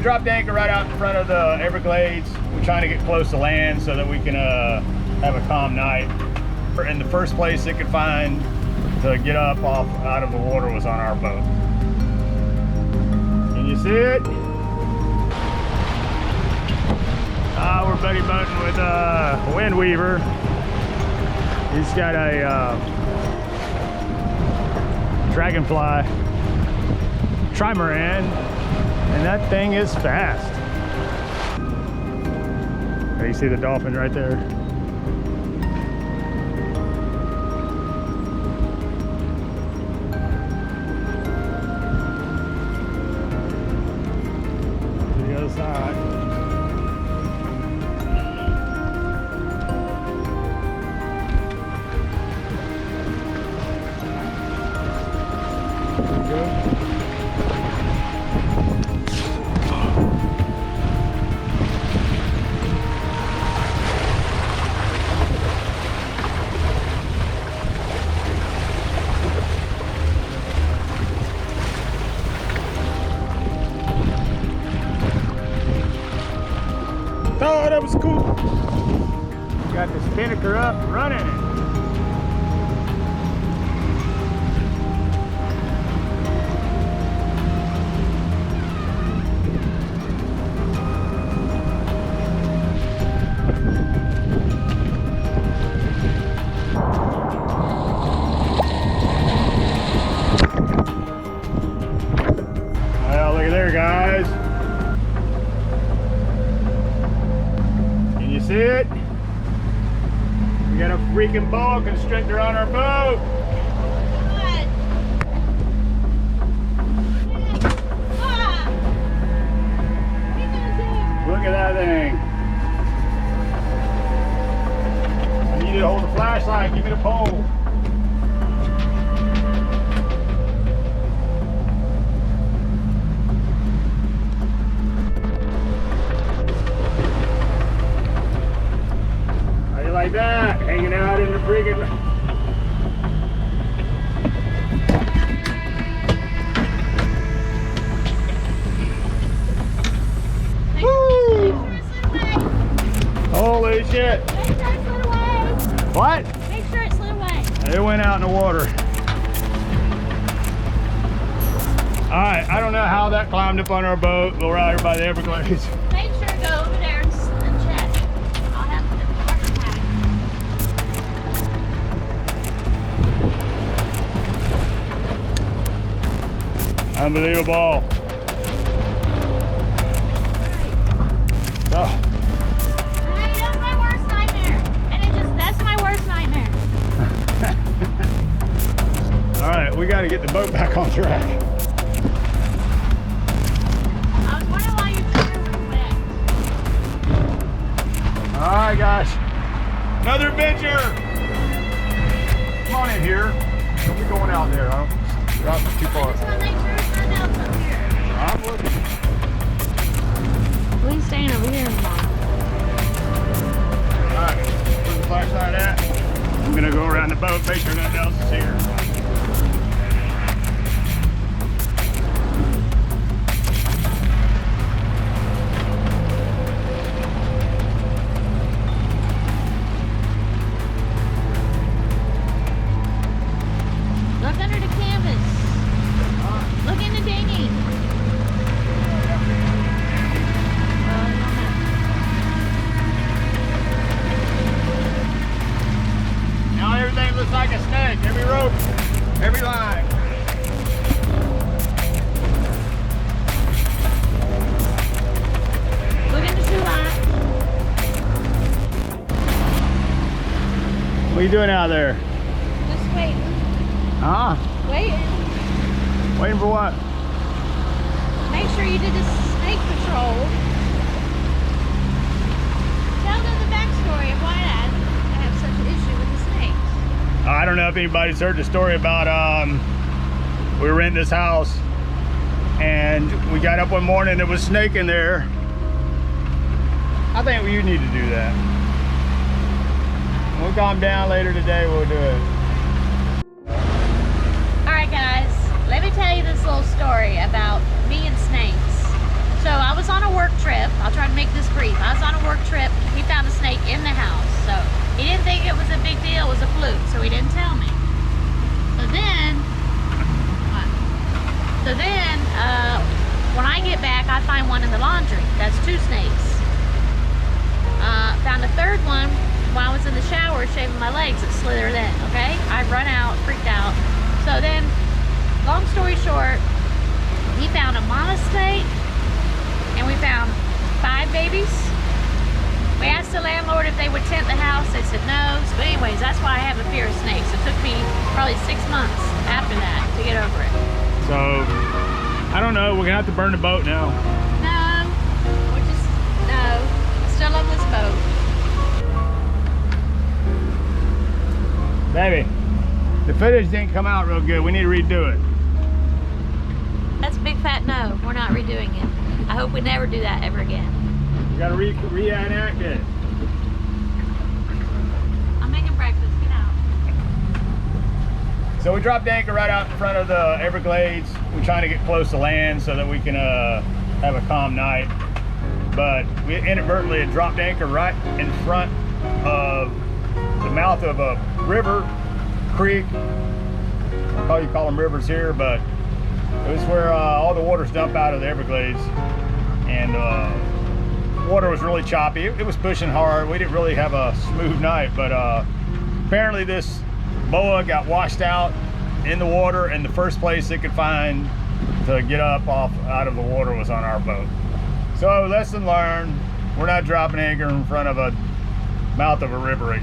dropped anchor right out in front of the Everglades. We're trying to get close to land so that we can have a calm night. And the first place they could find to get up off out of the water was on our boat. Can you see it? We're buddy boating with Wind Weaver. He's got a Dragonfly trimaran, and that thing is fast. There, you see the dolphin right there. To the other side. Oh, that was cool. Got the spinnaker up and running it. Well, look at there, guys. See it? We got a freaking boa constrictor on our boat. Look at that thing. I need you to hold the flashlight. Give me the pole. Like that, hanging out in the friggin'. Woo! Holy shit! Make sure it slid away. What? Make sure it slid away. It went out in the water. All right, I don't know how that climbed up on our boat, but we're out here by the Everglades. Make sure to go over there and check. I'll have the water pack. Unbelievable. Oh. Hey, that's my worst nightmare. And that's my worst nightmare. All right, we got to get the boat back on track. I was wondering why your chair was wet. All right, guys. Another adventure. Come on in here. Don't be going out there. You're out too far. I just want to make sure it's not else up here. I'm looking. Please staying over here, Mom. All right, where's the flashlight at? I'm gonna go around the boat, make sure nothing else is here. Look under the canvas. Look in the dinghy. Now everything looks like a snake. Every rope, every line. Look in the shoe line. What are you doing out there? Just waiting. Huh? Waiting. Waiting for what? Make sure you did the snake patrol. Tell them the backstory of why I have such an issue with the snakes. I don't know if anybody's heard the story about we were renting this house and we got up one morning, there was a snake in there. I think you need to do that. When we calm down later today, we'll do it. Alright guys, let me tell you this little story about me and snakes. So I was on a work trip. I'll try to make this brief. I was on a work trip. He found a snake in the house. So he didn't think it was a big deal. It was a fluke. So he didn't tell me. When I get back, I find one in the laundry. That's 2 snakes. Found a third one while I was in the shower shaving my legs. It slithered in, okay? I run out, freaked out. So then, long story short, he found a mama snake, and we found 5 babies. We asked the landlord if they would tent the house. They said no. So anyways, that's why I have a fear of snakes. It took me probably 6 months after that to get over it. So, I don't know. We're gonna have to burn the boat now. No, still on this boat. Baby, the footage didn't come out real good. We need to redo it. That's a big fat no. We're not redoing it. I hope we never do that ever again. We gotta reenact it. I'm making breakfast. Get out. So we dropped anchor right out in front of the Everglades. We're trying to get close to land so that we can have a calm night. But we inadvertently had dropped anchor right in front of the mouth of a river, creek. I don't know you call them rivers here, but it was where all the waters dump out of the Everglades. And water was really choppy. It was pushing hard. We didn't really have a smooth night, but apparently this boa got washed out in the water, and the first place it could find to get up out of the water was on our boat. So lesson learned, we're not dropping anchor in front of a mouth of a river again.